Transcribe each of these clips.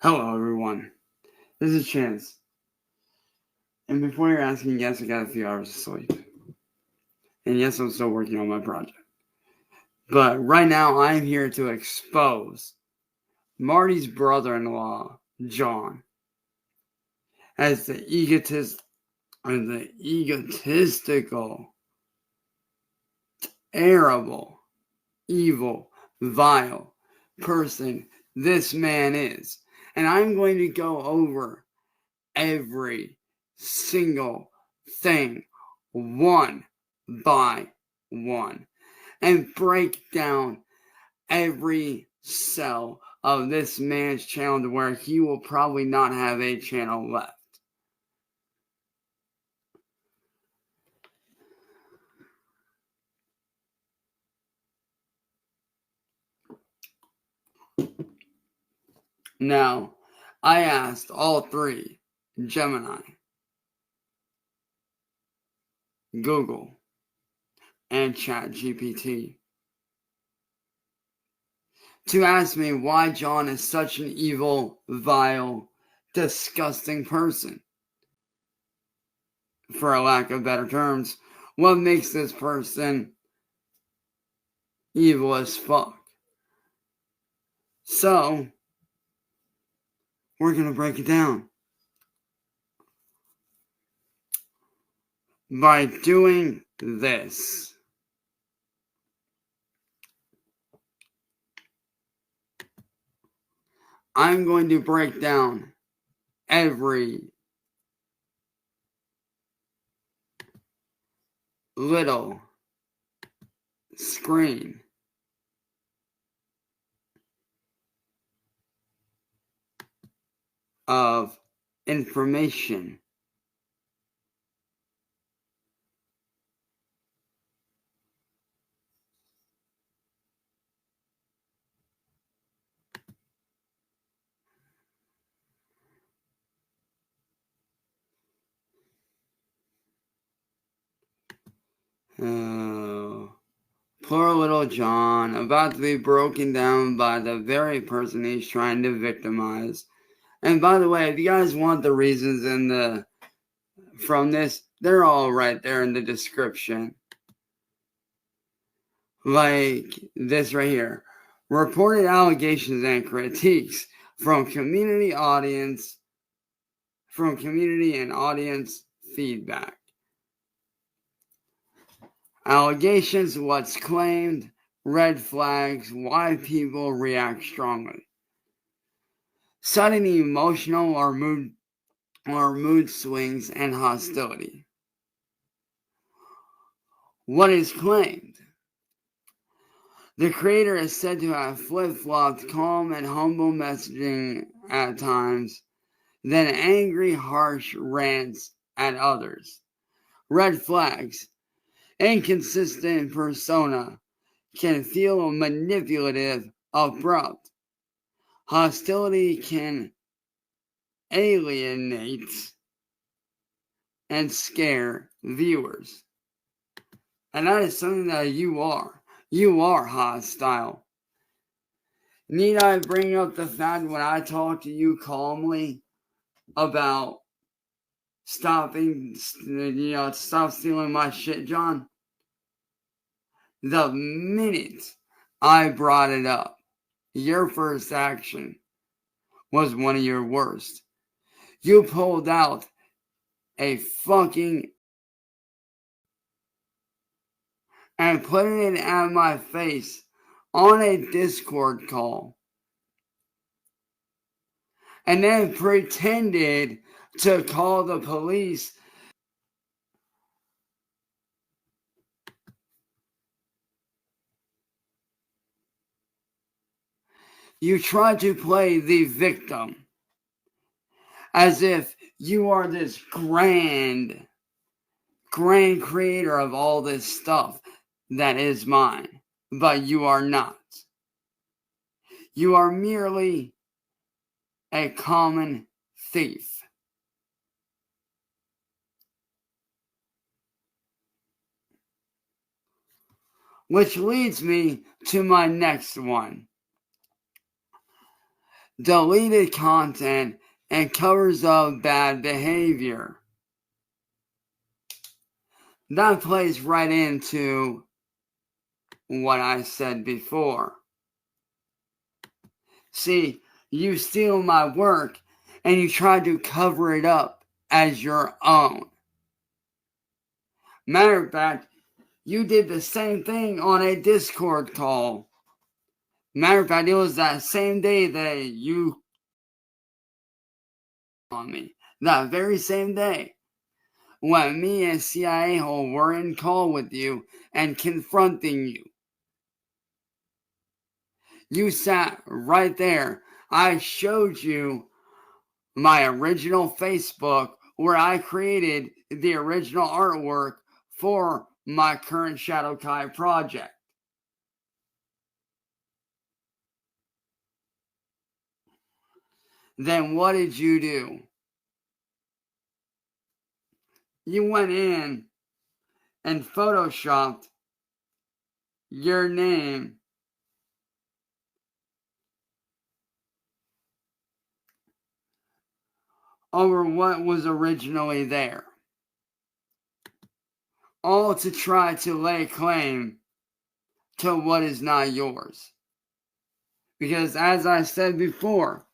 Hello, everyone. This is Chance. And before you're asking, yes, I got a few hours of sleep. And yes, I'm still working on my project. But right now, I'm here to expose Marty's brother-in-law, John, as the egotistical, terrible, evil, vile person this man is. And I'm going to go over every single thing one by one and break down every cell of this man's channel to where he will probably not have a channel left. Now, I asked all three, Gemini, Google, and ChatGPT, to ask me why John is such an evil, vile, disgusting person. For a lack of better terms, what makes this person evil as fuck? So, we're going to break it down. By doing this, I'm going to break down every little screen of information poor little John, about to be broken down by the very person he's trying to victimize. And by the way, if you guys want the reasons from this, they're all right there in the description. Like this right here. Reported allegations and critiques from community and audience feedback. Allegations, what's claimed, red flags, why people react strongly. Sudden emotional or mood swings and hostility. What is claimed? The creator is said to have flip-flopped calm and humble messaging at times, then angry, harsh rants at others. Red flags. Inconsistent persona, can feel manipulative, abrupt. Hostility can alienate and scare viewers. And that is something that you are. You are hostile. Need I bring up the fact when I talk to you calmly about stop stealing my shit, John? The minute I brought it up, your first action was one of your worst. You pulled out a fucking and put it at my face on a Discord call. And then pretended to call the police. You try to play the victim as if you are this grand creator of all this stuff that is mine, but you are not. You are merely a common thief. Which leads me to my next one. deleted content, and covers up bad behavior. That plays right into what I said before. See, you steal my work and you try to cover it up as your own. Matter of fact, you did the same thing on a Discord call. Matter of fact, it was that same day that you on me. That very same day. When me and CIA Hole were in call with you and confronting you. You sat right there. I showed you my original Facebook where I created the original artwork for my current Shadow Kai project. Then what did you do? You went in and photoshopped your name over what was originally there. All to try to lay claim to what is not yours. Because as I said before,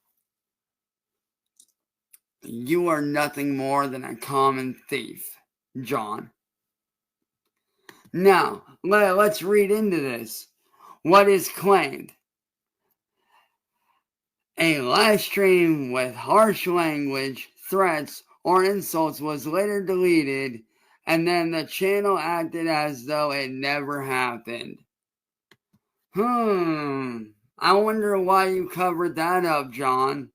you are nothing more than a common thief, John. Now, let's read into this. What is claimed? A live stream with harsh language, threats, or insults was later deleted, and then the channel acted as though it never happened. I wonder why you covered that up, John.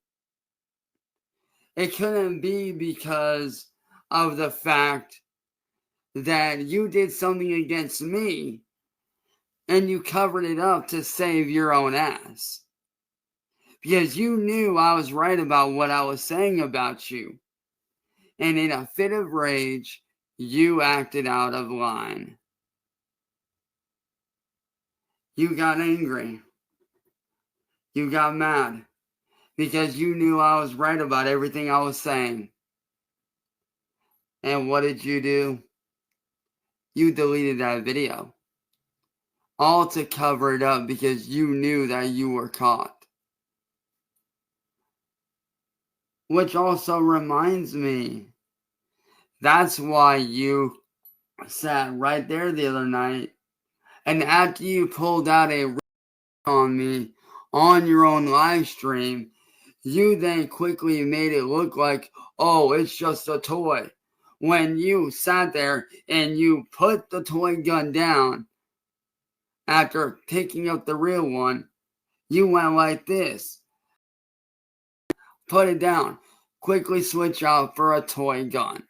It couldn't be because of the fact that you did something against me and you covered it up to save your own ass. Because you knew I was right about what I was saying about you. And in a fit of rage, you acted out of line. You got angry. You got mad. Because you knew I was right about everything I was saying. And what did you do? You deleted that video. All to cover it up because you knew that you were caught. Which also reminds me, that's why you sat right there the other night, and after you pulled out a on me on your own live stream, you then quickly made it look like, oh, it's just a toy. When you sat there and you put the toy gun down after picking up the real one, you went like this. Put it down. Quickly switch out for a toy gun.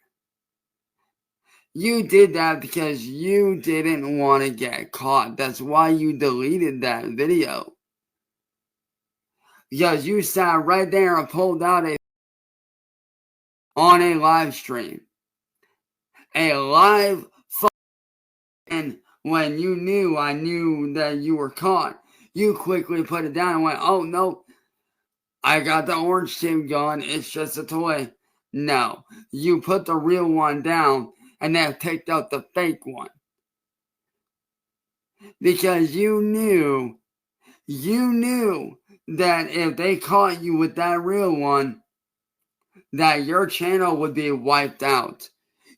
You did that because you didn't want to get caught. That's why you deleted that video. Because you sat right there and pulled out on a live stream. A live and when you knew I knew that you were caught, you quickly put it down and went, oh no, I got the orange tip gun, it's just a toy. No, you put the real one down and then picked up the fake one. Because you knew that if they caught you with that real one, that your channel would be wiped out.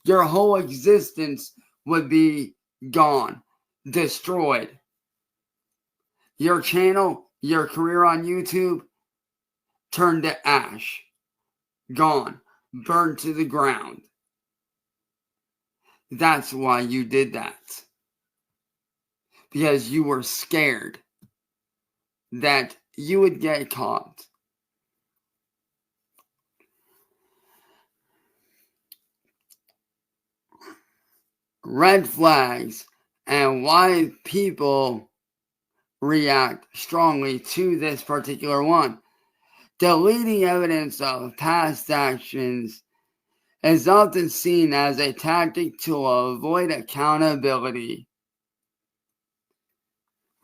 Your whole existence would be gone, destroyed. Your channel, your career on YouTube, turned to ash, gone, burned to the ground. That's why you did that. Because you were scared that you would get caught. Red flags and why people react strongly to this particular one. Deleting evidence of past actions is often seen as a tactic to avoid accountability.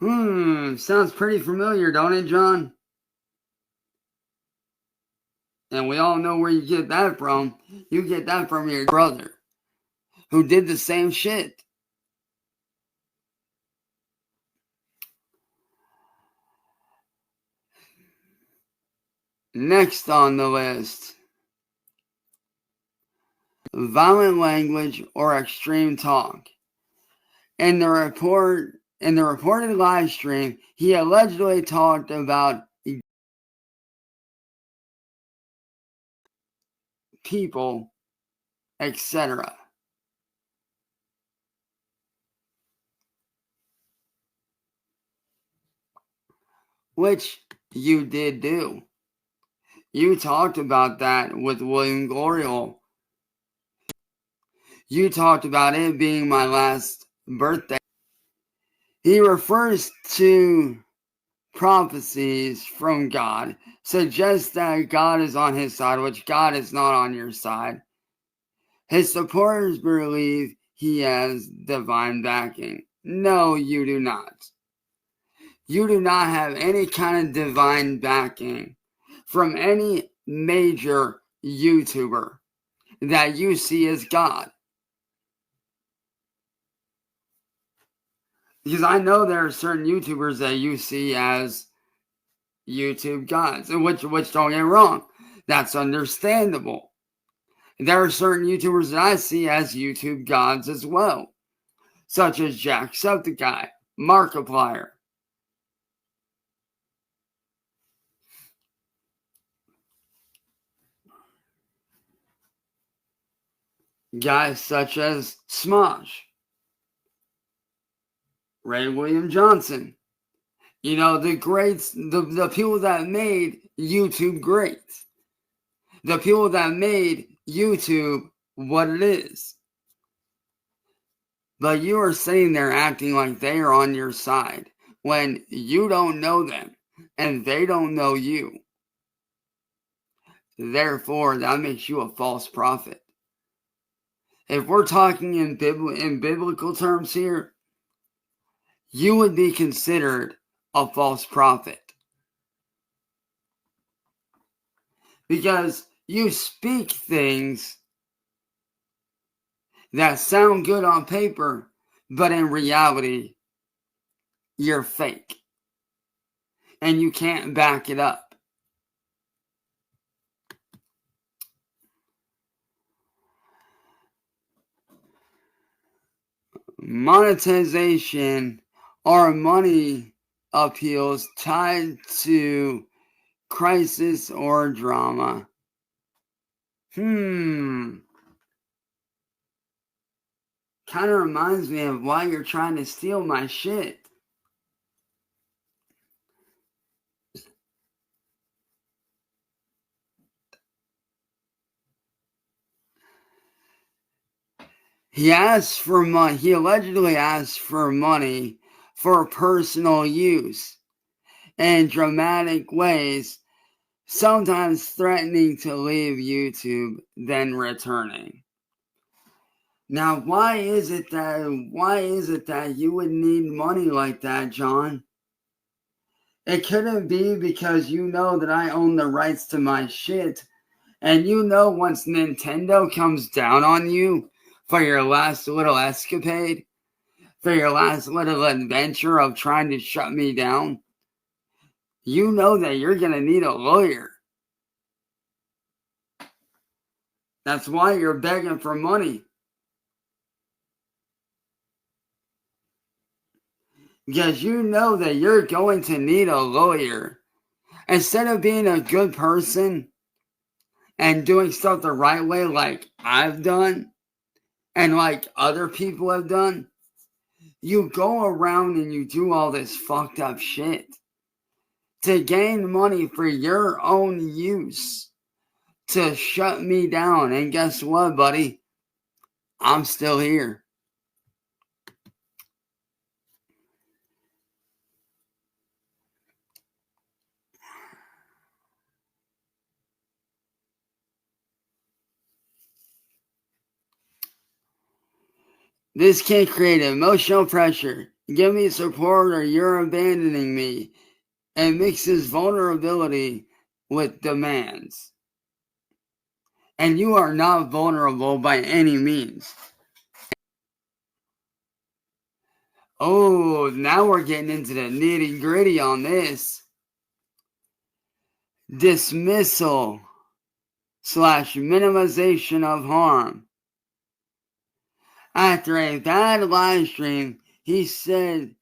Sounds pretty familiar, don't it, John? And we all know where you get that from. You get that from your brother, who did the same shit. Next on the list, violent language or extreme talk. In the reported live stream, he allegedly talked about people, etc. Which you did do. You talked about that with William Glorial. You talked about it being my last birthday. He refers to prophecies from God, suggests that God is on his side, which God is not on your side. His supporters believe he has divine backing. No, you do not. You do not have any kind of divine backing from any major YouTuber that you see as God. Because I know there are certain YouTubers that you see as YouTube gods, which don't get me wrong, that's understandable. There are certain YouTubers that I see as YouTube gods as well, such as Jacksepticeye, Markiplier. Guys such as Smosh, Ray William Johnson. You know, the greats, the people that made YouTube great. The people that made YouTube what it is. But you are sitting there acting like they are on your side when you don't know them and they don't know you. Therefore, that makes you a false prophet. If we're talking in biblical terms here, you would be considered a false prophet. Because you speak things that sound good on paper, but in reality, you're fake. And you can't back it up. Monetization are money appeals tied to crisis or drama. Kind of reminds me of why you're trying to steal my shit. He asked for money. He allegedly asked for money for personal use in dramatic ways, sometimes threatening to leave YouTube, then returning. Now, why is it that you would need money like that, John? It couldn't be because you know that I own the rights to my shit, and you know once Nintendo comes down on you for your last little escapade, for your last little adventure of trying to shut me down, you know that you're going to need a lawyer. That's why you're begging for money. Because you know that you're going to need a lawyer. Instead of being a good person and doing stuff the right way like I've done and like other people have done, you go around and you do all this fucked up shit to gain money for your own use, to shut me down. And guess what, buddy? I'm still here. This can create emotional pressure. Give me support or you're abandoning me. And mixes vulnerability with demands. And you are not vulnerable by any means. Oh, now we're getting into the nitty gritty on this. Dismissal / minimization of harm. After a bad live stream, he said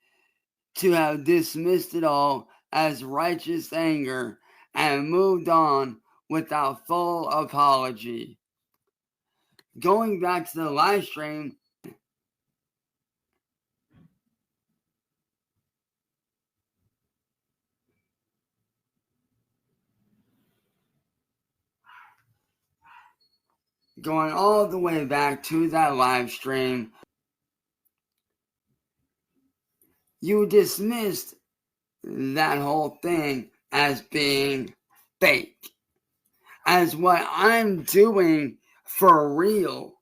to have dismissed it all as righteous anger and moved on without full apology. Going back to the live stream, going all the way back to that live stream, you dismissed that whole thing as being fake, as what I'm doing for real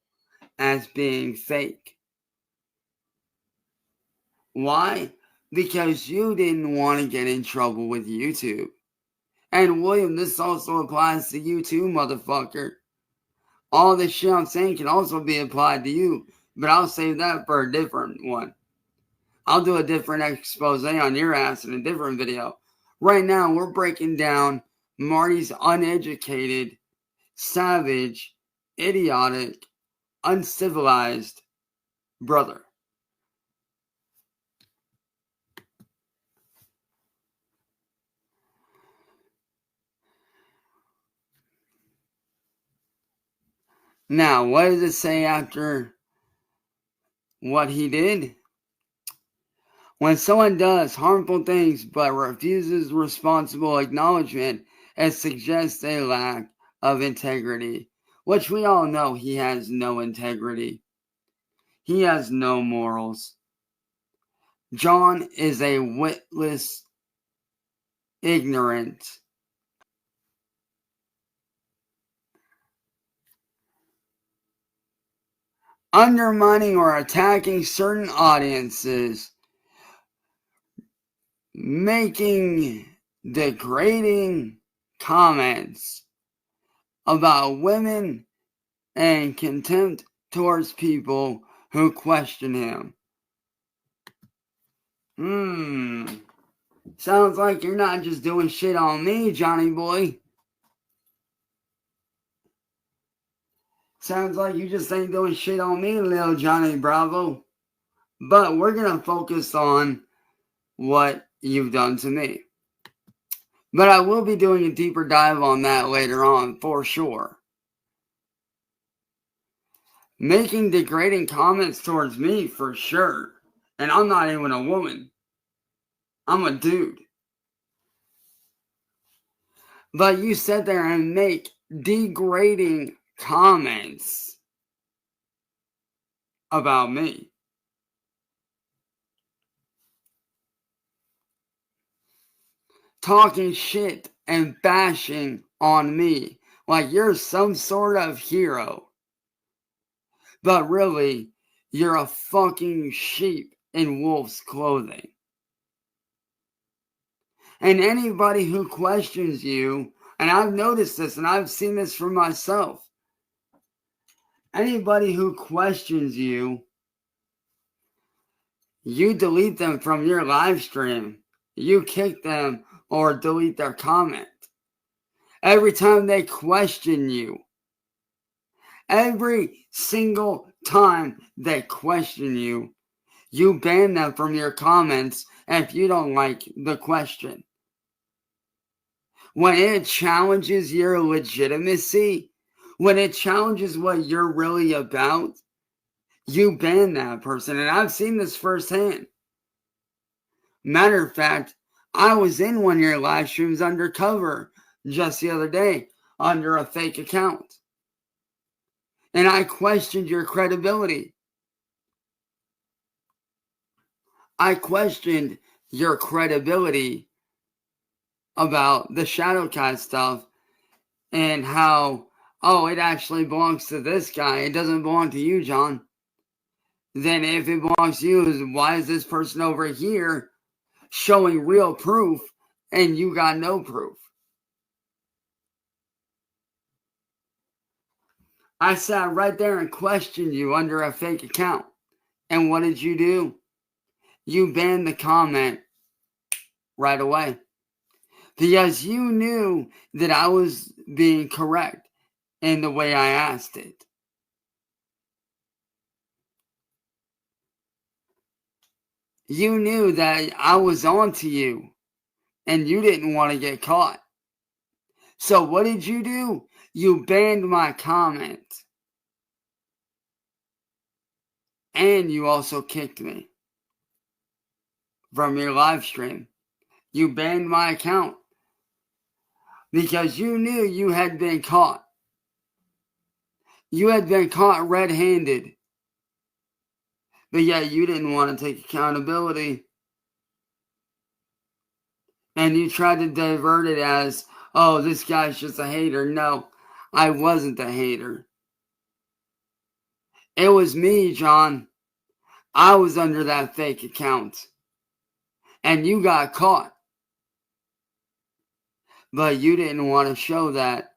as being fake. Why? Because you didn't want to get in trouble with YouTube. And William, this also applies to you too, motherfucker. All this shit I'm saying can also be applied to you, but I'll save that for a different one. I'll do a different expose on your ass in a different video. Right now, we're breaking down Marty's uneducated, savage, idiotic, uncivilized brother. Now, what does it say after what he did? When someone does harmful things but refuses responsible acknowledgement, it suggests a lack of integrity, which we all know he has no integrity. He has no morals. John is a witless, ignorant, undermining or attacking certain audiences, making degrading comments about women and contempt towards people who question him. Sounds like you're not just doing shit on me, Johnny boy. Sounds like you just ain't doing shit on me, little Johnny Bravo. But we're going to focus on what you've done to me. But I will be doing a deeper dive on that later on, for sure. Making degrading comments towards me, for sure. And I'm not even a woman. I'm a dude. But you sit there and make degrading comments about me. Talking shit and bashing on me like you're some sort of hero. But really, you're a fucking sheep in wolf's clothing. And anybody who questions you, and I've noticed this and I've seen this for myself, anybody who questions you, you delete them from your live stream. You kick them or delete their comment. Every time they question you, every single time they question you, you ban them from your comments if you don't like the question. When it challenges your legitimacy, when it challenges what you're really about, you ban that person. And I've seen this firsthand. Matter of fact, I was in one of your live streams undercover just the other day under a fake account. And I questioned your credibility. I questioned your credibility about the Shadowcat stuff and how, it actually belongs to this guy. It doesn't belong to you, John. Then if it belongs to you, why is this person over here showing real proof and you got no proof? I sat right there and questioned you under a fake account. And what did you do? You banned the comment right away. Because you knew that I was being correct in the way I asked it. You knew that I was on to you and you didn't want to get caught. So what did you do? You banned my comment. And you also kicked me from your live stream. You banned my account because you knew you had been caught. You had been caught red-handed. But yet you didn't want to take accountability. And you tried to divert it as, oh, this guy's just a hater. No, I wasn't a hater. It was me, John. I was under that fake account. And you got caught. But you didn't want to show that.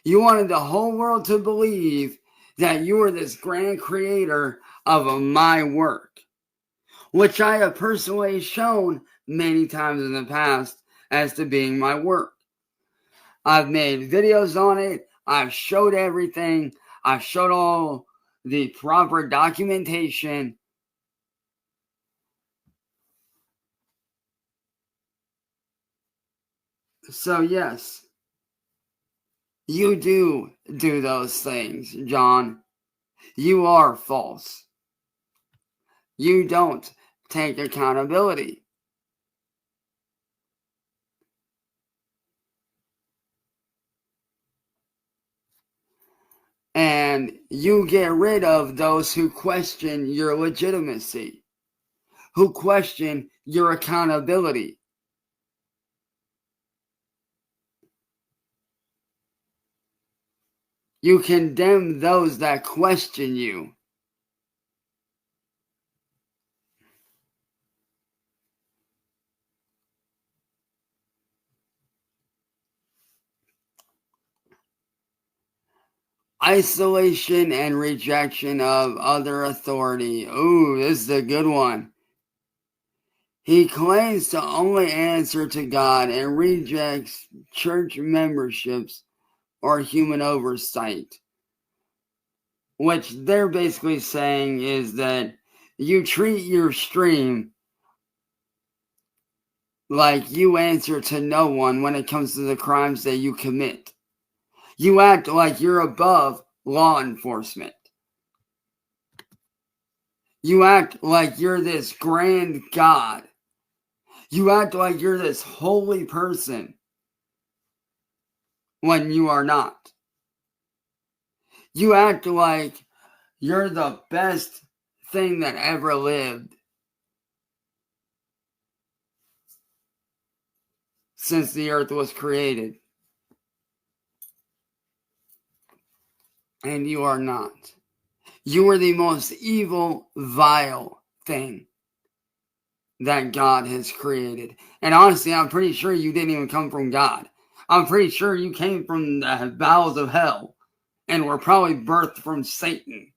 You wanted the whole world to believe that you were this grand creator of my work, which I have personally shown many times in the past as to being my work. I've made videos on it. I've showed everything. I've showed all the proper documentation. So yes, you do those things, John. You are false. You don't take accountability. And you get rid of those who question your legitimacy, who question your accountability. You condemn those that question you. Isolation and rejection of other authority. Ooh, this is a good one. He claims to only answer to God and rejects church memberships or human oversight. Which they're basically saying is that you treat your stream like you answer to no one when it comes to the crimes that you commit. You act like you're above law enforcement. You act like you're this grand God. You act like you're this holy person when you are not. You act like you're the best thing that ever lived since the earth was created. And you are not. You are the most evil, vile thing that God has created. And honestly, I'm pretty sure you didn't even come from God. I'm pretty sure you came from the bowels of hell and were probably birthed from Satan.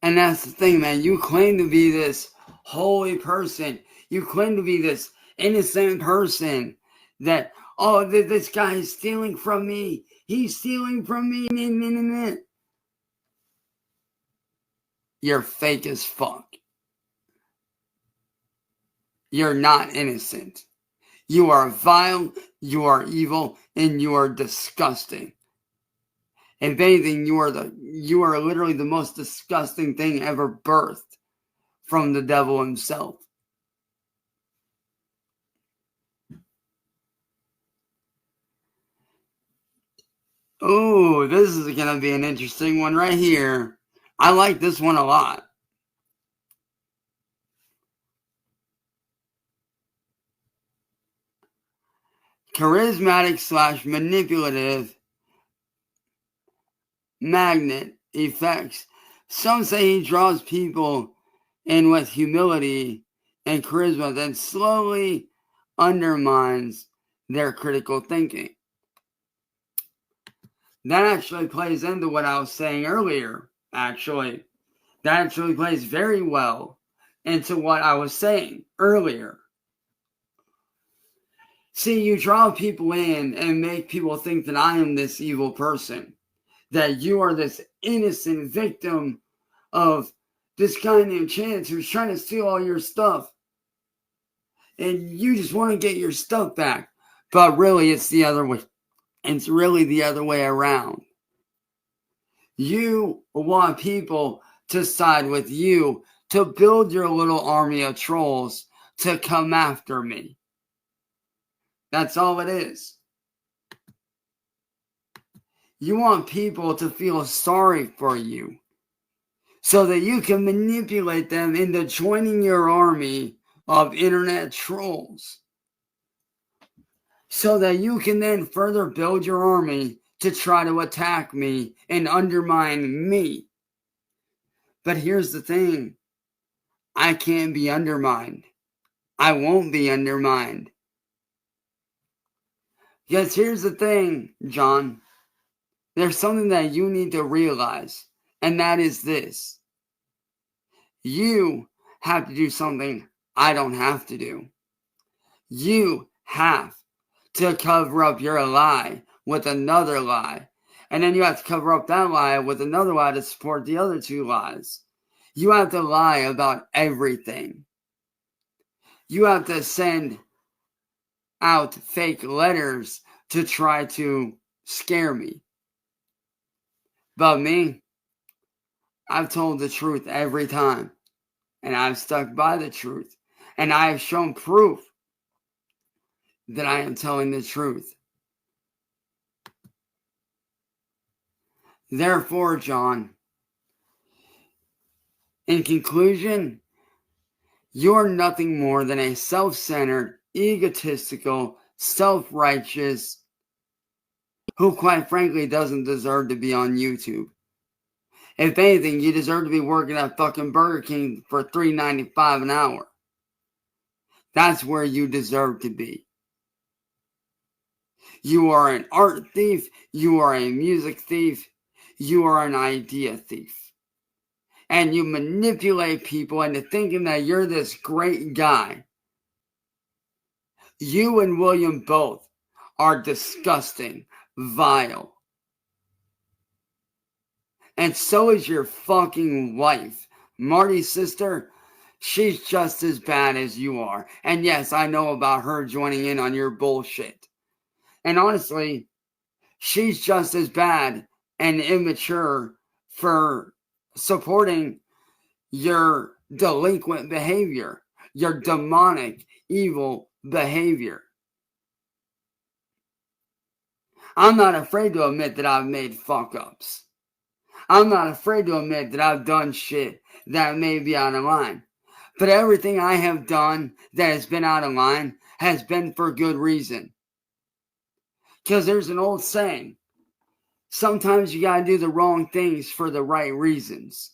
And that's the thing, man. You claim to be this holy person. You claim to be this innocent person that, oh, this guy is stealing from me. He's stealing from me. You're fake as fuck. You're not innocent. You are vile, you are evil, and you are disgusting. If anything, you are literally the most disgusting thing ever birthed from the devil himself. Oh, this is going to be an interesting one right here. I like this one a lot. Charismatic / manipulative magnet effects. Some say he draws people in with humility and charisma that slowly undermines their critical thinking. that actually plays into what I was saying earlier, actually. That actually plays very well into what I was saying earlier. See, you draw people in and make people think that I am this evil person, that you are this innocent victim of this guy named Chance who's trying to steal all your stuff. And you just want to get your stuff back. But really, it's the other way. It's really the other way around. You want people to side with you, to build your little army of trolls to come after me. That's all it is. You want people to feel sorry for you so that you can manipulate them into joining your army of internet trolls, so that you can then further build your army to try to attack me and undermine me. But here's the thing. I can't be undermined. I won't be undermined. Because here's the thing, John. There's something that you need to realize, and that is this. You have to do something I don't have to do. You have to cover up your lie with another lie. And then you have to cover up that lie with another lie to support the other two lies. You have to lie about everything. You have to send out fake letters to try to scare me. But me, I've told the truth every time. And I've stuck by the truth. And I have shown proof that I am telling the truth. Therefore, John, in conclusion, you're nothing more than a self-centered, egotistical, self-righteous, who quite frankly doesn't deserve to be on YouTube. If anything, you deserve to be working at fucking Burger King for $3.95 an hour. That's where you deserve to be. You are an art thief. You are a music thief. You are an idea thief. And you manipulate people into thinking that you're this great guy. You and William both are disgusting, vile. And so is your fucking wife. Marty's sister, she's just as bad as you are. And yes, I know about her joining in on your bullshit. And honestly, she's just as bad and immature for supporting your delinquent behavior, your demonic, evil behavior. I'm not afraid to admit that I've made fuck-ups. I'm not afraid to admit that I've done shit that may be out of line. But everything I have done that has been out of line has been for good reason. Because there's an old saying, sometimes you gotta do the wrong things for the right reasons.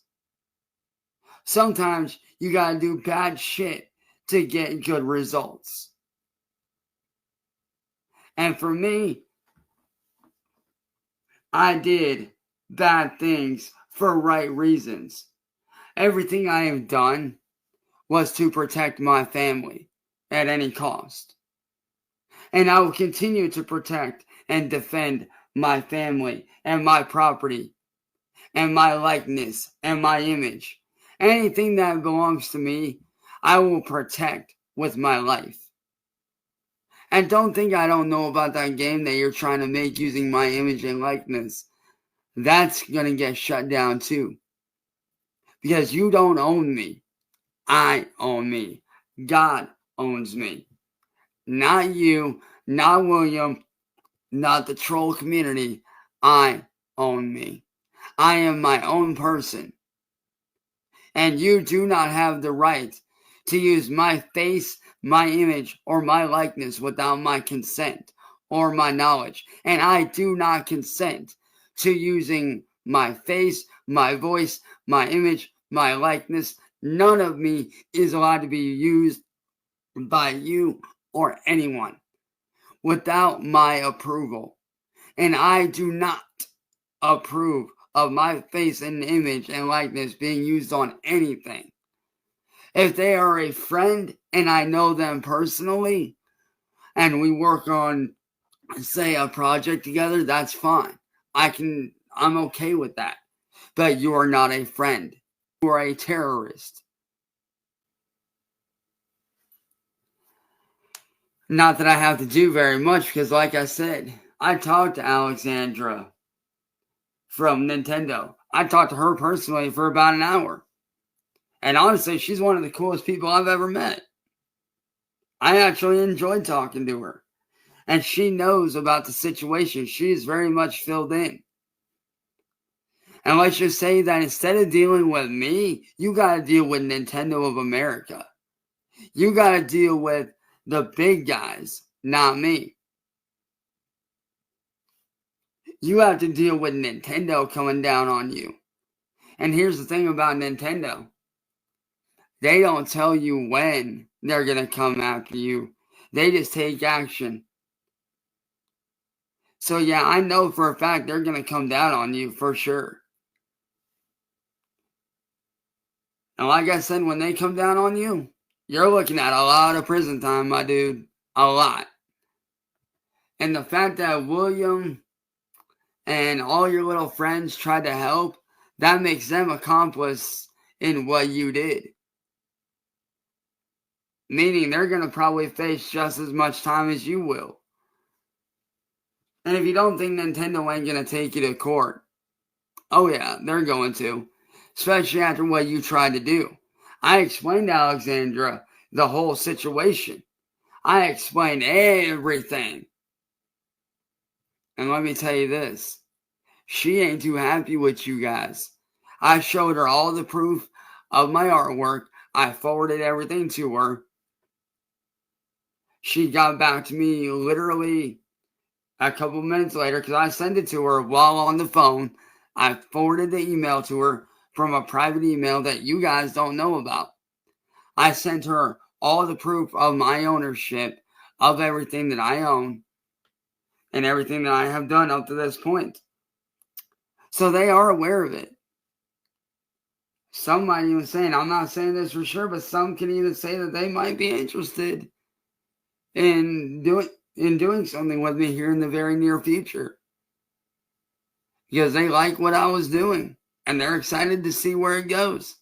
Sometimes you gotta do bad shit to get good results. And for me, I did bad things for right reasons. Everything I have done was to protect my family at any cost. And I will continue to protect and defend my family and my property and my likeness and my image. Anything that belongs to me, I will protect with my life. And don't think I don't know about that game that you're trying to make using my image and likeness. That's going to get shut down too. Because you don't own me. I own me. God owns me. Not you, not William, not the troll community. I own me. I am my own person. And you do not have the right to use my face, my image, or my likeness without my consent or my knowledge. And I do not consent to using my face, my voice, my image, my likeness. None of me is allowed to be used by you or anyone without my approval. And I do not approve of my face and image and likeness being used on anything. If they are a friend and I know them personally and we work on, say, a project together, that's fine. I'm okay with that. But you are not a friend. You are a terrorist. Not that I have to do very much because, like I said, I talked to Alexandra from Nintendo. I talked to her personally for about an hour. And honestly, she's one of the coolest people I've ever met. I actually enjoyed talking to her. And she knows about the situation. She is very much filled in. And let's just say that instead of dealing with me, you got to deal with Nintendo of America. You got to deal with the big guys, not me. You have to deal with Nintendo coming down on you. And here's the thing about Nintendo. They don't tell you when they're going to come after you. They just take action. So yeah, I know for a fact they're going to come down on you for sure. And like I said, when they come down on you, you're looking at a lot of prison time, my dude. A lot. And the fact that William and all your little friends tried to help, that makes them accomplice in what you did. Meaning they're going to probably face just as much time as you will. And if you don't think Nintendo ain't going to take you to court, oh yeah, they're going to. Especially after what you tried to do. I explained to Alexandra the whole situation. I explained everything. And let me tell you this. She ain't too happy with you guys. I showed her all the proof of my artwork. I forwarded everything to her. She got back to me literally a couple minutes later because I sent it to her while on the phone. I forwarded the email to her from a private email that you guys don't know about. I sent her all the proof of my ownership of everything that I own and everything that I have done up to this point. So they are aware of it. Some might even say, and I'm not saying this for sure, but some can even say that they might be interested in doing something with me here in the very near future. Because they like what I was doing. And they're excited to see where it goes.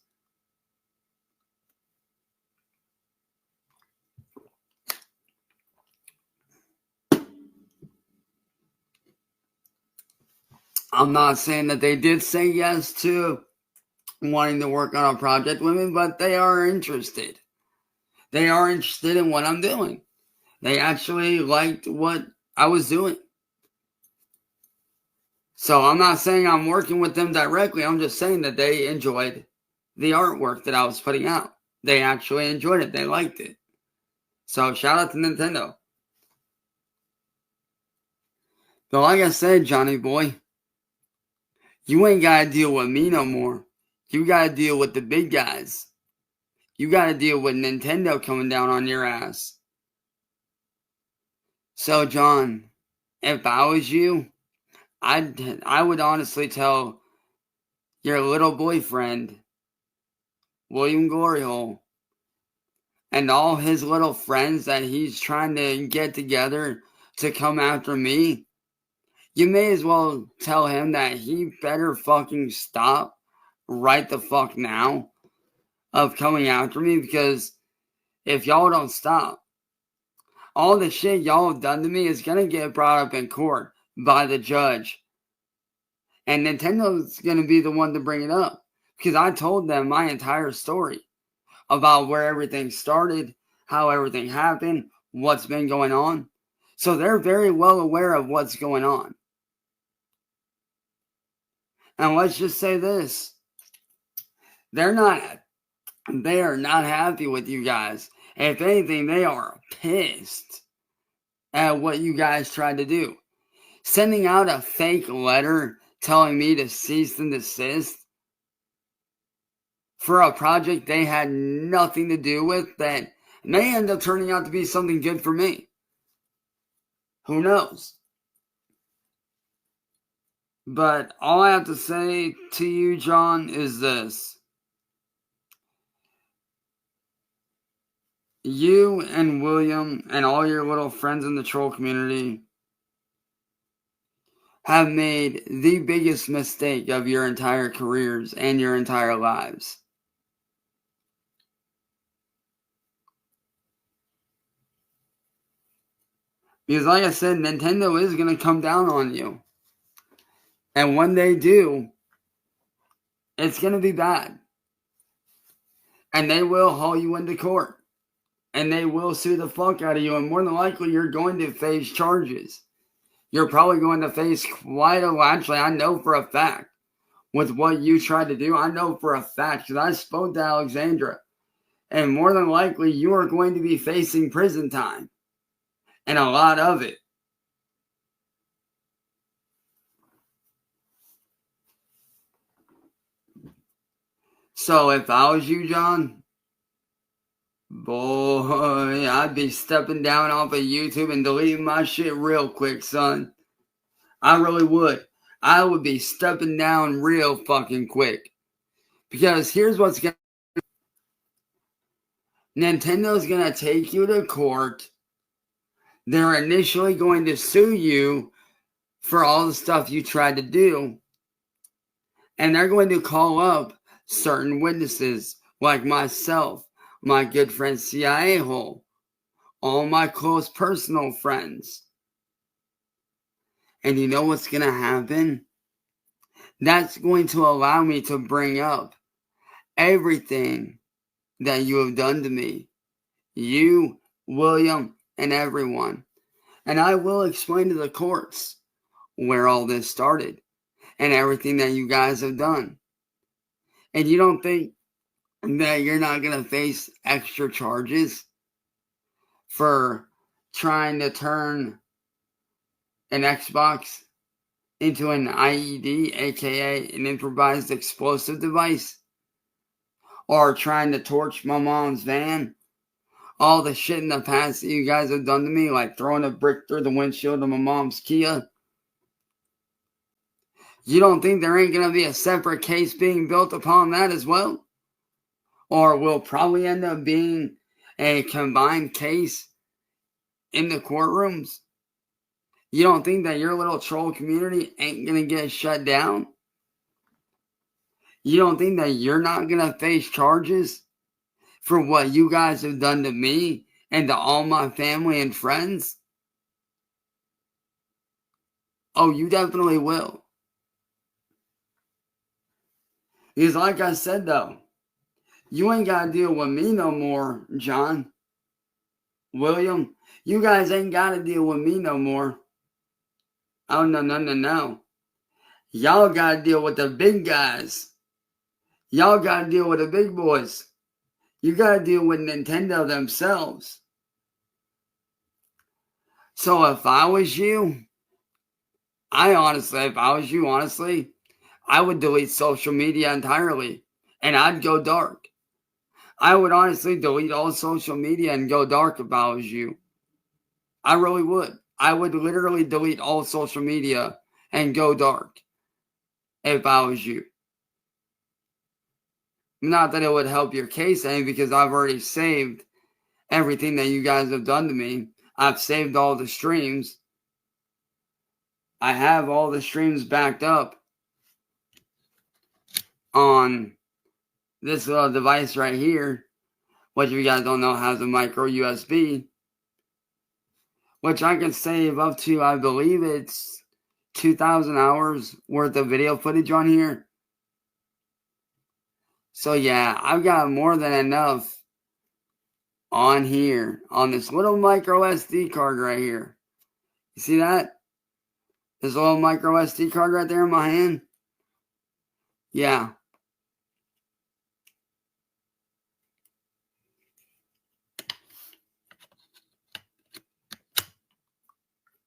I'm not saying that they did say yes to wanting to work on a project with me, but they are interested. They are interested in what I'm doing. They actually liked what I was doing. So I'm not saying I'm working with them directly. I'm just saying that they enjoyed the artwork that I was putting out. They actually enjoyed it. They liked it. So shout out to Nintendo. But like I said, Johnny boy, you ain't got to deal with me no more. You got to deal with the big guys. You got to deal with Nintendo coming down on your ass. So, John, if I was you, I would honestly tell your little boyfriend, William Gloryhole, and all his little friends that he's trying to get together to come after me, you may as well tell him that he better fucking stop right the fuck now of coming after me, because if y'all don't stop, all the shit y'all have done to me is going to get brought up in court by the judge. And Nintendo's going to be the one to bring it up. Because I told them my entire story about where everything started, how everything happened, what's been going on. So they're very well aware of what's going on. And let's just say this. They are not happy with you guys. If anything, they are pissed at what you guys tried to do. Sending out a fake letter telling me to cease and desist for a project they had nothing to do with that may end up turning out to be something good for me. Who knows? But all I have to say to you, John, is this. You and William and all your little friends in the troll community have made the biggest mistake of your entire careers and your entire lives. Because like I said, Nintendo is going to come down on you. And when they do, it's going to be bad. And they will haul you into court. And they will sue the fuck out of you. And more than likely, you're going to face charges. You're probably going to face quite a lot. Actually, I know for a fact. With what you tried to do, I know for a fact. Because I spoke to Alexandra. And more than likely, you are going to be facing prison time. And a lot of it. So if I was you, John, boy, I'd be stepping down off of YouTube and deleting my shit real quick, son. I really would. I would be stepping down real fucking quick. Because here's what's going to happen. Nintendo's going to take you to court. They're initially going to sue you for all the stuff you tried to do. And they're going to call up certain witnesses like myself, my good friend CIA Hole, all my close personal friends. And you know what's going to happen? That's going to allow me to bring up everything that you have done to me. You, William, and everyone. And I will explain to the courts where all this started and everything that you guys have done. And you don't think that you're not going to face extra charges for trying to turn an Xbox into an IED, aka an improvised explosive device, or trying to torch my mom's van? All the shit in the past that you guys have done to me, like throwing a brick through the windshield of my mom's Kia. You don't think there ain't going to be a separate case being built upon that as well? Or will probably end up being a combined case in the courtrooms? You don't think that your little troll community ain't going to get shut down? You don't think that you're not going to face charges for what you guys have done to me and to all my family and friends? Oh, you definitely will. Because like I said though, you ain't got to deal with me no more, John. William, you guys ain't got to deal with me no more. Oh, no. Y'all got to deal with the big guys. Y'all got to deal with the big boys. You got to deal with Nintendo themselves. So if I was you, I would delete social media entirely. And I'd go dark. I would honestly delete all social media and go dark if I was you. I really would. I would literally delete all social media and go dark if I was you. Not that it would help your case any, because I've already saved everything that you guys have done to me. I've saved all the streams. I have all the streams backed up on this little device right here, which if you guys don't know has a micro USB, which I can save up to, I believe it's 2,000 hours worth of video footage on here. So yeah, I've got more than enough on here, on this little micro SD card right here. You see that? This little micro SD card right there in my hand? Yeah.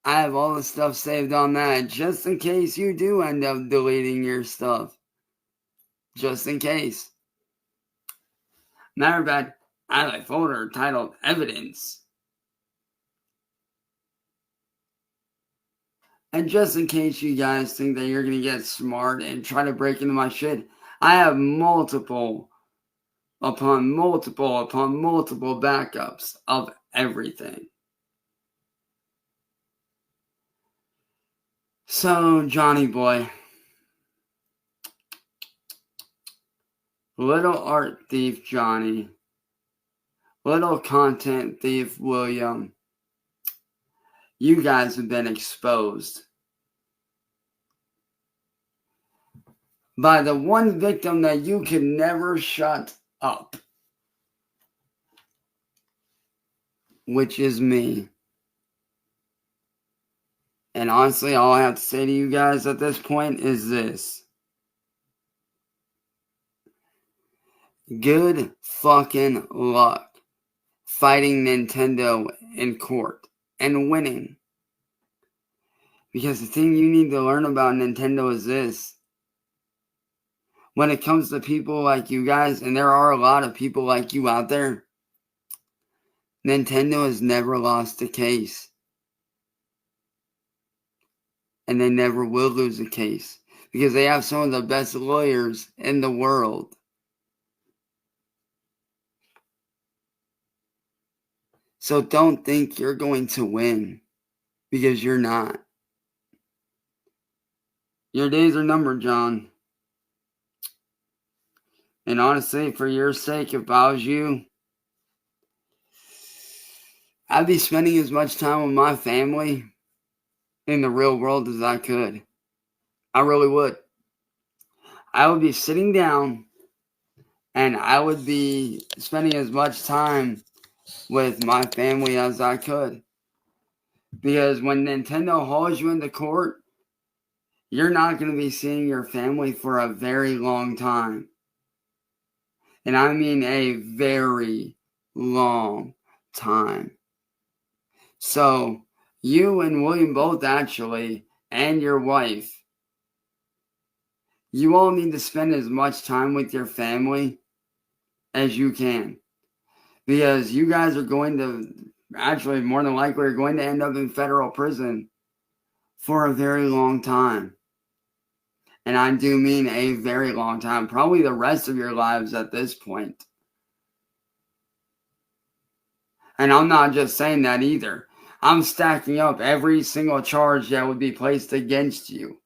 I have all the stuff saved on that, just in case you do end up deleting your stuff. Just in case. Matter of fact, I have a folder titled Evidence. And just in case you guys think that you're going to get smart and try to break into my shit, I have multiple upon multiple upon multiple backups of everything. So, Johnny boy, little art thief Johnny, little content thief William, you guys have been exposed by the one victim that you can never shut up, which is me. And honestly, all I have to say to you guys at this point is this. Good fucking luck fighting Nintendo in court and winning. Because the thing you need to learn about Nintendo is this. When it comes to people like you guys, and there are a lot of people like you out there, Nintendo has never lost a case. And they never will lose a case. Because they have some of the best lawyers in the world. So don't think you're going to win. Because you're not. Your days are numbered, John. And honestly, for your sake, if I was you, I'd be spending as much time with my family in the real world as I could. I really would. I would be sitting down and I would be spending as much time with my family as I could. Because when Nintendo hauls you into court, you're not going to be seeing your family for a very long time. And I mean a very long time. So, you and William both actually, and your wife, you all need to spend as much time with your family as you can. Because you guys are going to, actually more than likely, are going to end up in federal prison for a very long time. And I do mean a very long time. Probably the rest of your lives at this point. And I'm not just saying that either. I'm stacking up every single charge that would be placed against you.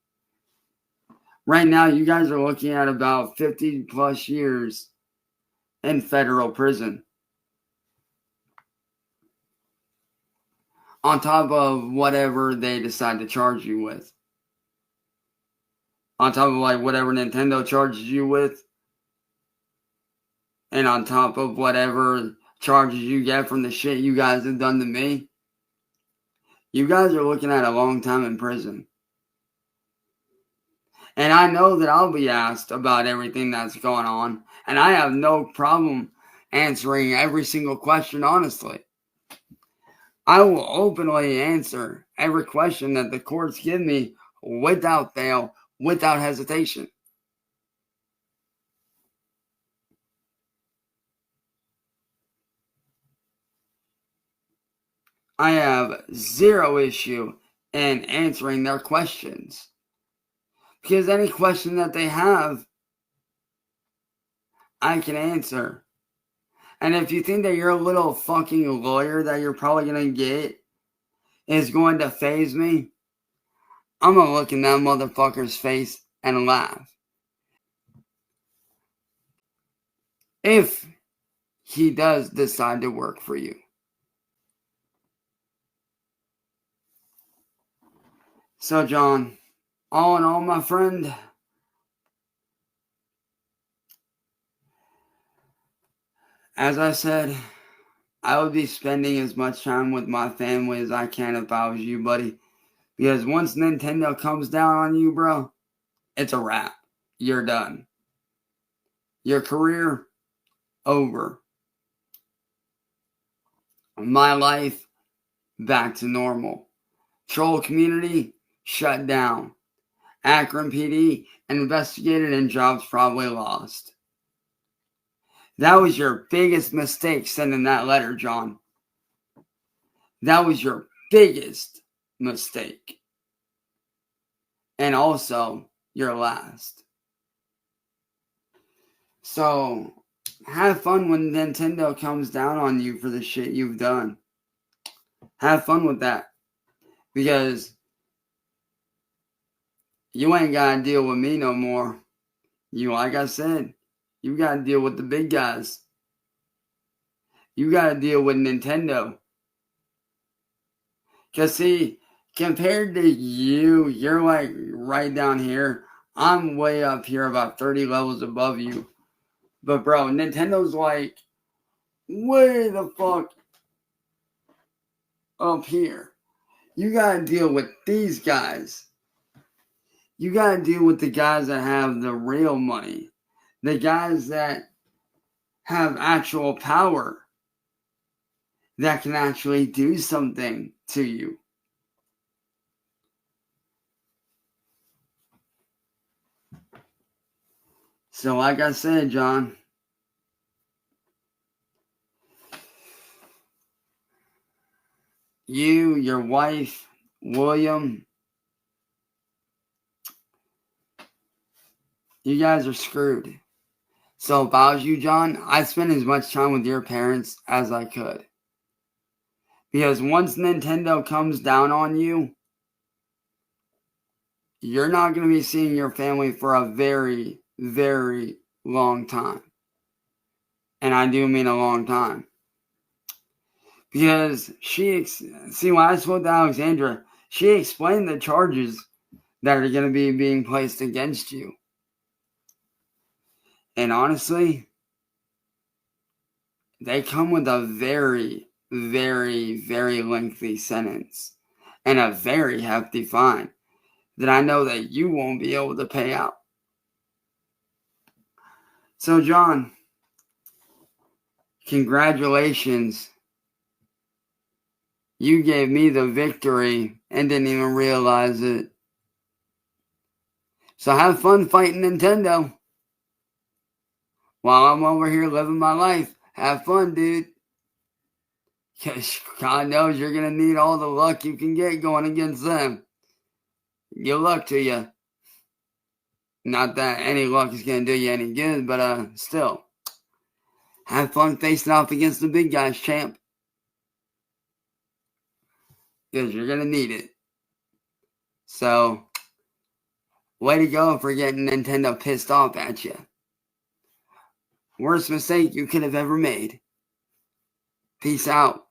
Right now, you guys are looking at about 50 plus years in federal prison. On top of whatever they decide to charge you with. On top of like whatever Nintendo charges you with. And on top of whatever charges you get from the shit you guys have done to me. You guys are looking at a long time in prison. And I know that I'll be asked about everything that's going on. And I have no problem answering every single question honestly. I will openly answer every question that the courts give me without fail, without hesitation. I have zero issue in answering their questions. Because any question that they have, I can answer. And if you think that your little fucking lawyer that you're probably going to get is going to faze me, I'm going to look in that motherfucker's face and laugh. If he does decide to work for you. So, John, all in all, my friend, as I said, I would be spending as much time with my family as I can if I was you, buddy. Because once Nintendo comes down on you, bro, it's a wrap. You're done. Your career, over. My life, back to normal. Troll community, shut down. Akron PD, investigated and jobs probably lost. That was your biggest mistake sending that letter, John. That was your biggest mistake. and also your last. So have fun when Nintendo comes down on you for the shit you've done. Have fun with that. Because you ain't gotta deal with me no more. You, like I said, you gotta deal with the big guys. You gotta deal with Nintendo. Because see, compared to you, you're like right down here. I'm way up here, about 30 levels above you. But bro, Nintendo's like way the fuck up here. You gotta deal with these guys. You gotta deal with the guys that have the real money. The guys that have actual power. That can actually do something to you. So like I said, John, you, your wife, William, you guys are screwed. So if I was you, John, I'd spend as much time with your parents as I could. Because once Nintendo comes down on you, you're not going to be seeing your family for a very, very long time. And I do mean a long time. Because when I spoke to Alexandra, she explained the charges that are going to be being placed against you. And honestly, they come with a very, very, very lengthy sentence and a very hefty fine that I know that you won't be able to pay out. So, John, congratulations. You gave me the victory and didn't even realize it. So have fun fighting Nintendo. While I'm over here living my life, have fun, dude. Because God knows you're going to need all the luck you can get going against them. Good luck to you. Not that any luck is going to do you any good, but still. Have fun facing off against the big guys, champ. Because you're going to need it. So, way to go for getting Nintendo pissed off at you. Worst mistake you could have ever made. Peace out.